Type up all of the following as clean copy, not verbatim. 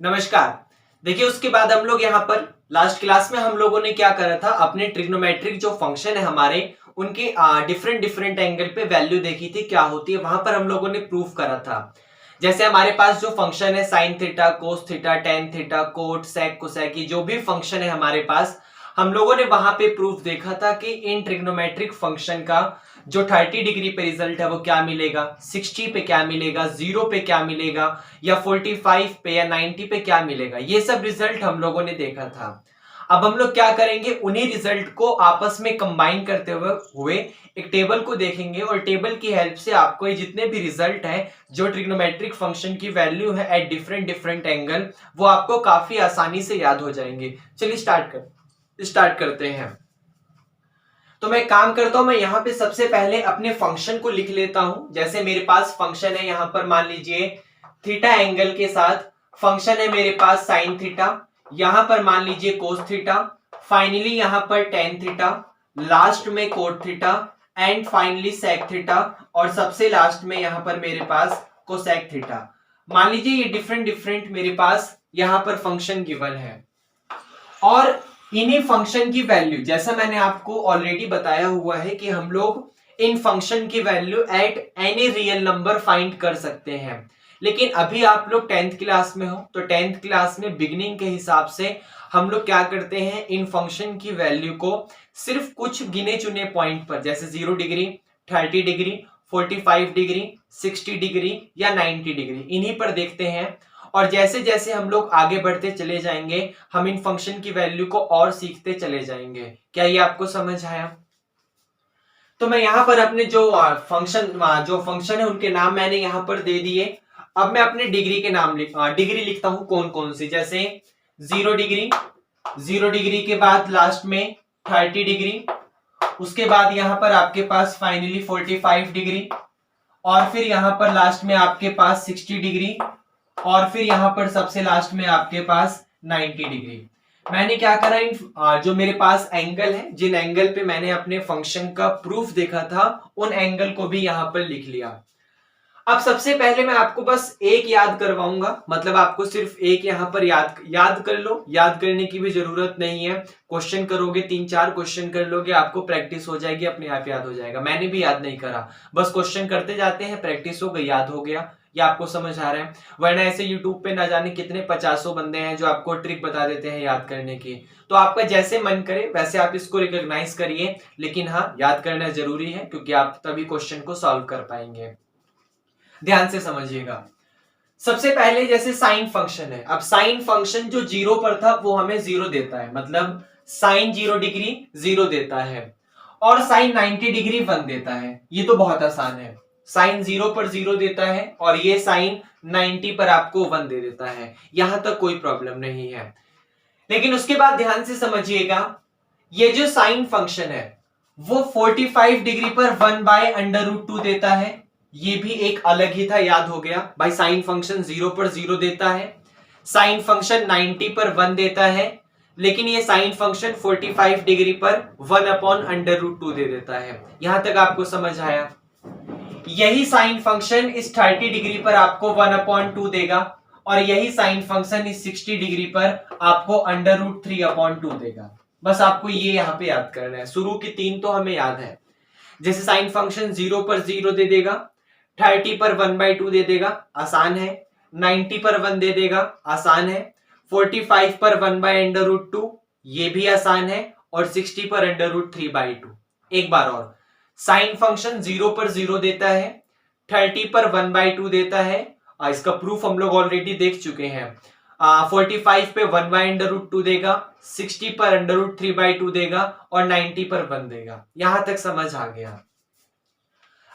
नमस्कार। देखिए उसके बाद हम लोग यहाँ पर लास्ट क्लास में हम लोगों ने क्या करा था, अपने ट्रिग्नोमेट्रिक जो फंक्शन है हमारे उनके डिफरेंट डिफरेंट एंगल पे वैल्यू देखी थी क्या होती है, वहां पर हम लोगों ने प्रूफ करा था। जैसे हमारे पास जो फंक्शन है sine theta, cos theta, tan theta, cot, sec, cosec, जो भी फंक्शन है हमारे पास, हम लोगों ने वहां पे प्रूफ देखा था कि इन ट्रिग्नोमेट्रिक फंक्शन का जो 30 डिग्री पे रिजल्ट है वो क्या मिलेगा, 60 पे क्या मिलेगा, 0 पे क्या मिलेगा, या 45 पे या 90 पे क्या मिलेगा। ये सब रिजल्ट हम लोगों ने देखा था। अब हम लोग क्या करेंगे, उन्हीं रिजल्ट को आपस में कंबाइन करते हुए एक टेबल को देखेंगे और टेबल की हेल्प से आपको ये जितने भी रिजल्ट हैं जो ट्रिग्नोमेट्रिक फंक्शन की वैल्यू है एट डिफरेंट डिफरेंट एंगल, वो आपको काफी आसानी से याद हो जाएंगे। चलिए स्टार्ट करते हैं। तो मैं काम करता हूं, मैं यहां पे सबसे पहले अपने फंक्शन को लिख लेता हूं। जैसे मेरे पास फंक्शन है यहां पर, मान लीजिए थीटा एंगल के साथ फंक्शन है मेरे पास साइन थीटा, यहां पर मान लीजिए कोस थीटा, फाइनली यहां पर टेन थीटा, लास्ट में cot theta, and finally sec theta, और सबसे लास्ट में यहां पर मेरे पास कोसेक थीटा। मान लीजिए ये डिफरेंट डिफरेंट मेरे पास यहां पर फंक्शन गिवन है, और इन्हीं फंक्शन की वैल्यू, जैसा मैंने आपको ऑलरेडी बताया हुआ है कि हम लोग इन फंक्शन की value at any real number find कर सकते हैं। लेकिन अभी आप लोग 10th क्लास में हो, तो 10th क्लास में बिगिनिंग के हिसाब से हम लोग क्या करते हैं, इन फंक्शन की वैल्यू को सिर्फ कुछ गिने चुने पॉइंट पर, जैसे 0 डिग्री, 30 डिग्री, 45 डिग्री, 60 डिग्री या 90 डिग्री, इन्हीं पर देखते हैं। और जैसे जैसे हम लोग आगे बढ़ते चले जाएंगे, हम इन फंक्शन की वैल्यू को और सीखते चले जाएंगे। क्या ये आपको समझ आया? तो मैं यहां पर अपने जो फंक्शन है उनके नाम मैंने यहां पर दे दिए। अब मैं अपने डिग्री के नाम डिग्री लिखता हूं कौन कौन सी। जैसे 0 डिग्री, 0 डिग्री के बाद लास्ट में 30 डिग्री, उसके बाद यहां पर आपके पास फाइनली 45 डिग्री, और फिर यहां पर लास्ट में आपके पास 60 डिग्री, और फिर यहां पर सबसे लास्ट में आपके पास 90 डिग्री। मैंने क्या करा, इन जो मेरे पास एंगल है, जिन एंगल पे मैंने अपने फंक्शन का प्रूफ देखा था, उन एंगल को भी यहां पर लिख लिया। अब सबसे पहले मैं आपको बस एक याद करवाऊंगा, मतलब आपको सिर्फ एक यहां पर याद कर लो। याद करने की भी जरूरत नहीं है, क्वेश्चन करोगे, 3-4 क्वेश्चन कर लोगे, आपको प्रैक्टिस हो जाएगी, अपने आप याद हो जाएगा। मैंने भी याद नहीं करा, बस क्वेश्चन करते जाते हैं, प्रैक्टिस हो गई, याद हो गया। ये आपको समझ आ रहा है? वरना ऐसे यूट्यूब पे ना जाने कितने 50 बंदे हैं जो आपको ट्रिक बता देते हैं याद करने की। तो आपका जैसे मन करे वैसे आप इसको रिकॉग्नाइज करिए, लेकिन हाँ, याद करना जरूरी है, क्योंकि आप तभी क्वेश्चन को सॉल्व कर पाएंगे। ध्यान से समझिएगा। सबसे पहले जैसे साइन फंक्शन है, अब साइन फंक्शन जो 0 पर था वो हमें 0 देता है, मतलब साइन 0 डिग्री 0 देता है, और साइन 90 डिग्री 1 देता है। ये तो बहुत आसान है, साइन 0 पर 0 देता है और ये साइन 90 पर आपको 1 दे देता है, यहां तक कोई प्रॉब्लम नहीं है। लेकिन उसके बाद ध्यान से समझिएगा, ये जो साइन फंक्शन है वो 45 डिग्री पर 1/√2 देता है। ये भी एक अलग ही था, याद हो गया भाई। साइन फंक्शन 0 पर 0 देता है, साइन फंक्शन 90 पर 1 देता है, लेकिन ये साइन फंक्शन 45 डिग्री पर 1/√2 दे देता है। यहां तक आपको समझ आया? यही साइन फंक्शन इस 30 डिग्री पर आपको 1/2 देगा, और यही साइन फंक्शन इस 60 डिग्री पर आपको √3/2 देगा। बस आपको ये यहां पे याद करना है। शुरू की 3 तो हमें याद है। जैसे साइन फंक्शन 0 पर 0 दे देगा, 30 पर 1/2 दे देगा, आसान है। 90 पर 1 दे देगा, आसान है। 45 पर 1/√2, ये भी आसान है। और 60 पर √3/2। एक बार और, साइन फंक्शन 0 पर 0 देता है, 30 पर 1/2 देता है, इसका प्रूफ हम लोग ऑलरेडी देख चुके हैं। 45 पे 1/√2 देगा, 60 पर √3/2 देगा, और 90 पर 1 देगा। यहां तक समझ आ गया?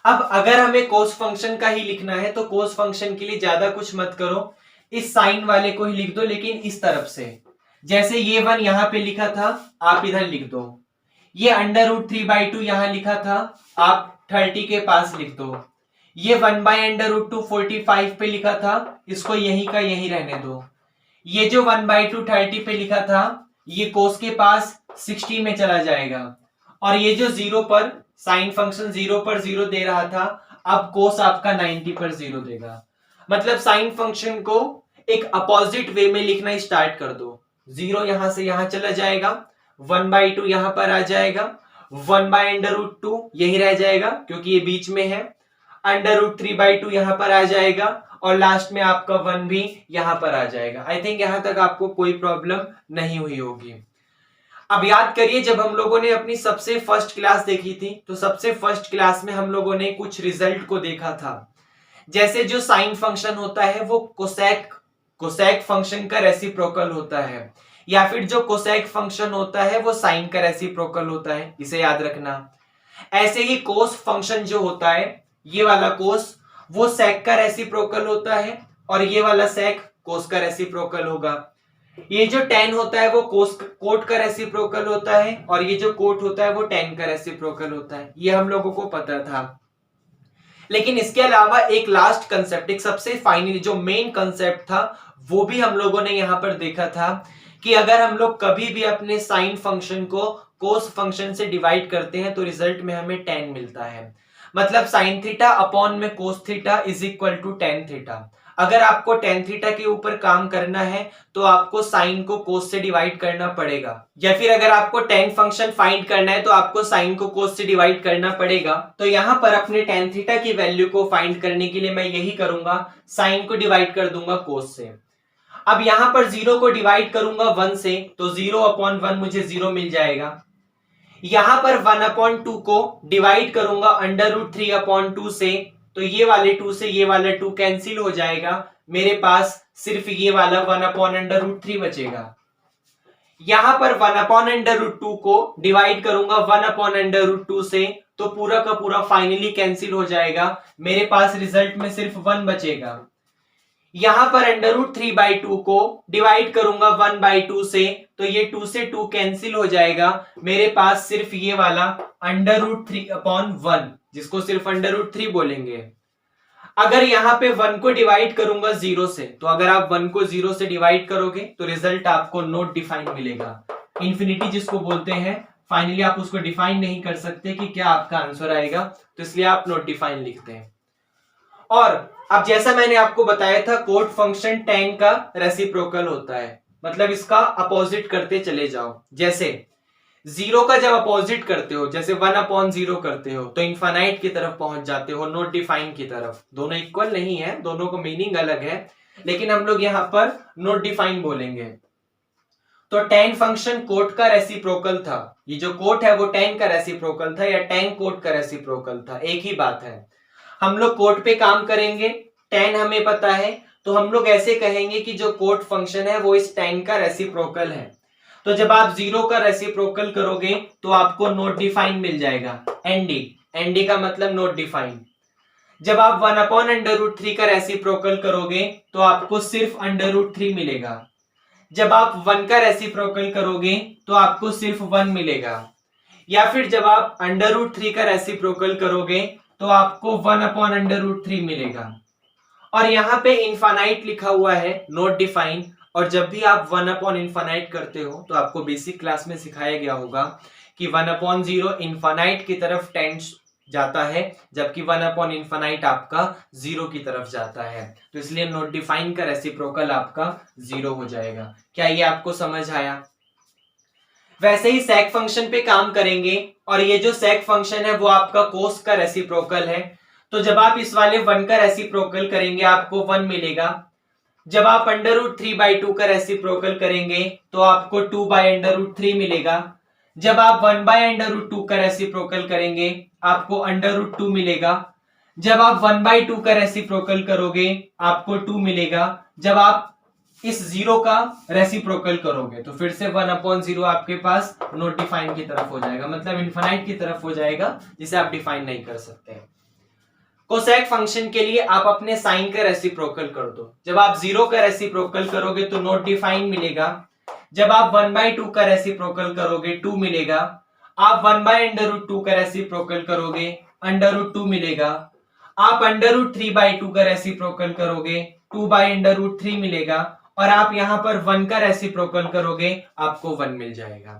अब अगर हमें कोस फंक्शन का ही लिखना है तो कोस फंक्शन के लिए ज्यादा कुछ मत करो, इस साइन वाले को ही लिख दो, लेकिन इस तरफ से। जैसे ये 1 यहां पे लिखा था, आप इधर लिख दो। ये √3/2 यहां लिखा था, आप 30 के पास लिख दो। ये 1/√2 45 पे लिखा था, इसको यहीं का यहीं रहने दो। ये जो 1/2 30 पे लिखा था, ये कोस के पास 60 में चला जाएगा। और ये जो 0 पर साइन फंक्शन 0 पर 0 दे रहा था, अब कोस आपका 90 पर 0 देगा। मतलब साइन फंक्शन को एक अपोजिट वे में लिखना स्टार्ट कर दो। 0 यहां से यहां चला जाएगा, 1/2 यहां पर आ जाएगा, 1/√2 यही रह जाएगा क्योंकि ये बीच में है, √3/2 यहां पर आ जाएगा और लास्ट में आपका 1 भी यहां पर आ जाएगा। आई थिंक यहां तक आपको कोई प्रॉब्लम नहीं हुई होगी। अब याद करिए, जब हम लोगों ने अपनी सबसे फर्स्ट क्लास देखी थी तो सबसे फर्स्ट क्लास में हम लोगों ने कुछ रिजल्ट को देखा था। जैसे जो साइन फंक्शन होता है वो कोसेक फंक्शन का रेसिप्रोकल होता है, या फिर जो कोसेक फंक्शन होता है वो साइन का रेसिप्रोकल होता है, इसे याद रखना। ऐसे ही कोस फंक्शन जो होता है, ये वाला कोस वो सेक का रेसिप्रोकल होता है और ये वाला सेक कोस का रेसिप्रोकल होगा। ये जो टेन होता है वो कोट का रेसिप्रोकल होता है और ये जो कोट होता है वो टेन का रेसिप्रोकल होता है। ये हम लोगों को पता था। लेकिन इसके अलावा एक लास्ट कंसेप्ट, एक सबसे फाइनली जो मेन कंसेप्ट था वो भी हम लोगों ने यहां पर देखा था कि अगर हम लोग कभी भी अपने साइन फंक्शन को कोस फंक्शन से डिवाइड करते हैं तो रिजल्ट में हमें टेन मिलता है। मतलब साइन थीटा अपॉन में cos theta is equal to tan theta. अगर आपको टेन थीटा के ऊपर काम करना है तो आपको साइन को कोस से डिवाइड करना पड़ेगा, या फिर अगर आपको टेन फंक्शन फाइंड करना है तो आपको साइन को कोस से डिवाइड करना पड़ेगा। तो यहां पर अपने टेन थीटा की वैल्यू को फाइंड करने के लिए मैं यही करूंगा, साइन को डिवाइड कर दूंगा कोस से। अब यहां पर 0 को डिवाइड करूंगा 1 से तो 0/1 मुझे 0 मिल जाएगा। यहां पर 1/2 को डिवाइड करूंगा √3/2 से तो ये वाले 2 से ये वाला 2 कैंसिल हो जाएगा, मेरे पास सिर्फ ये वाला 1/√3 बचेगा। यहां पर 1/√2 को डिवाइड करूंगा 1/√2 से तो पूरा का पूरा फाइनली कैंसिल हो जाएगा, मेरे पास रिजल्ट में सिर्फ 1 बचेगा। यहां पर √3/2 को डिवाइड करूंगा 1/2 से तो ये 2 से 2 कैंसिल हो जाएगा, मेरे पास सिर्फ ये वाला √3/1 जिसको सिर्फ √3 बोलेंगे। अगर यहां पे 1 को डिवाइड करूंगा 0 से तो अगर आप 1 को 0 से डिवाइड करोगे तो रिजल्ट आपको नॉट डिफाइन मिलेगा। इंफिनिटी जिसको बोलते हैं, फाइनली आप उसको डिफाइन नहीं कर सकते कि क्या आपका आंसर आएगा, तो इसलिए आप नॉट डिफाइन लिखते हैं। और अब जैसा मैंने आपको बताया था कोट फंक्शन tan का रेसिप्रोकल होता है, मतलब इसका अपोजिट करते चले जाओ। जैसे 0 का जब अपोजिट करते हो, जैसे 1/0 करते हो तो इनफाइनाइट की तरफ पहुंच जाते हो, नॉट डिफाइन की तरफ। दोनों इक्वल नहीं है, दोनों का मीनिंग अलग है, लेकिन हम लोग यहां पर नॉट डिफाइन बोलेंगे। तो tan फंक्शन कोट का रेसिप्रोकल था, ये जो कोट है वो tan का रेसिप्रोकल था या tan कोट का रेसिप्रोकल था, एक ही बात है। हम लोग कोट पे काम करेंगे, tan हमें पता है तो हम लोग ऐसे कहेंगे कि जो कोट फंक्शन है वो इस tan का रेसिप्रोकल है। तो जब आप 0 का रेसिप्रोकल करोगे तो आपको नॉट डिफाइन मिल जाएगा, ND का मतलब नॉट डिफाइन। जब आप 1/√3 का रेसिप्रोकल करोगे तो आपको सिर्फ √3 मिलेगा। जब आप 1 का रेसिप्रोकल करोगे तो आपको सिर्फ 1 मिलेगा। या फिर जब आप √3 का रेसिप्रोकल करोगे तो आपको 1/√3 मिलेगा। और यहाँ पे इनफाइनाइट लिखा हुआ है, नॉट डिफाइन। और जब भी आप 1/इनफाइनाइट करते हो तो आपको बेसिक क्लास में सिखाया गया होगा कि 1/0 इनफाइनाइट की तरफ टेंड जाता है, जबकि 1/इनफाइनाइट आपका 0 की तरफ जाता है। तो इसलिए नॉट डिफाइन का रेसिप्रोकल आपका 0 हो जाएगा। क्या ये आपको समझ आया? वैसे ही सेक फंक्शन पे काम करेंगे और ये जो सेक फंक्शन है वो आपका कोस का रेसिप्रोकल है। तो जब आप इस वाले 1 का रेसिप्रोकल करेंगे आपको 1 मिलेगा। जब आप √3/2 का रेसिप्रोकल करेंगे तो आपको 2/√3 मिलेगा। जब आप 1/√2 का रेसिप्रोकल करेंगे आपको √2 मिलेगा। जब आप 1/2 का रेसिप्रोकल करोगे आपको 2 मिलेगा। जब आप इस 0 का रेसिप्रोकल करोगे तो फिर से 1/0 आपके पास नॉट डिफाइन की तरफ हो जाएगा, मतलब इनफाइनाइट की तरफ हो जाएगा, जिसे आप डिफाइन नहीं कर सकते। कोसेक फंक्शन के लिए आप अपने साइन का रेसिप्रोकल कर दो। जब आप 0 का रेसिप्रोकल करोगे तो नॉट डिफाइन मिलेगा। जब आप 1/2 का रेसिप्रोकल करोगे 2 मिलेगा। आप 1/√2 का रेसिप्रोकल करोगे √2 मिलेगा। आप √3/2 का रेसिप्रोकल करोगे 2/√3 मिलेगा। और आप यहां पर 1 का रेसिप्रोकल करोगे आपको 1 मिल जाएगा।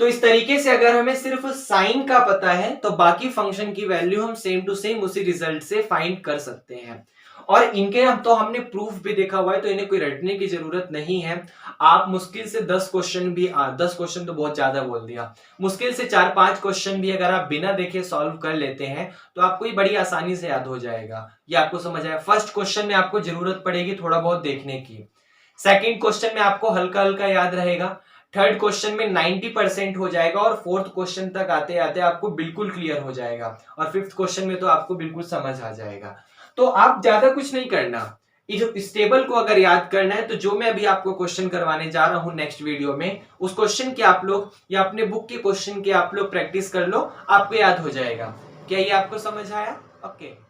तो इस तरीके से अगर हमें सिर्फ साइन का पता है तो बाकी फंक्शन की वैल्यू हम सेम टू सेम उसी रिजल्ट से फाइंड कर सकते हैं। और इनके हम तो हमने प्रूफ भी देखा हुआ है, तो इन्हें कोई रटने की जरूरत नहीं है। आप मुश्किल से 10 क्वेश्चन भी 10 क्वेश्चन तो बहुत ज्यादा बोल दिया, मुश्किल से 4-5 क्वेश्चन भी अगर आप बिना देखे सॉल्व कर लेते हैं तो आपको ये बड़ी आसानी से याद हो जाएगा। ये आपको समझ आया। फर्स्ट क्वेश्चन में आपको जरूरत पड़ेगी थोड़ा बहुत देखने की, सेकंड क्वेश्चन में आपको हल्का हल्का याद रहेगा, थर्ड क्वेश्चन में 90% हो जाएगा और फोर्थ क्वेश्चन तक आते आते आपको बिल्कुल क्लियर हो जाएगा और फिफ्थ क्वेश्चन में तो आपको बिल्कुल समझ आ जाएगा। तो आप ज्यादा कुछ नहीं करना, इस टेबल को अगर याद करना है तो जो मैं अभी आपको क्वेश्चन करवाने जा रहा हूं नेक्स्ट वीडियो में, उस क्वेश्चन के आप लोग या अपने बुक के क्वेश्चन के आप लोग प्रैक्टिस कर लो, आपको याद हो जाएगा। क्या ये आपको समझ आया? ओके।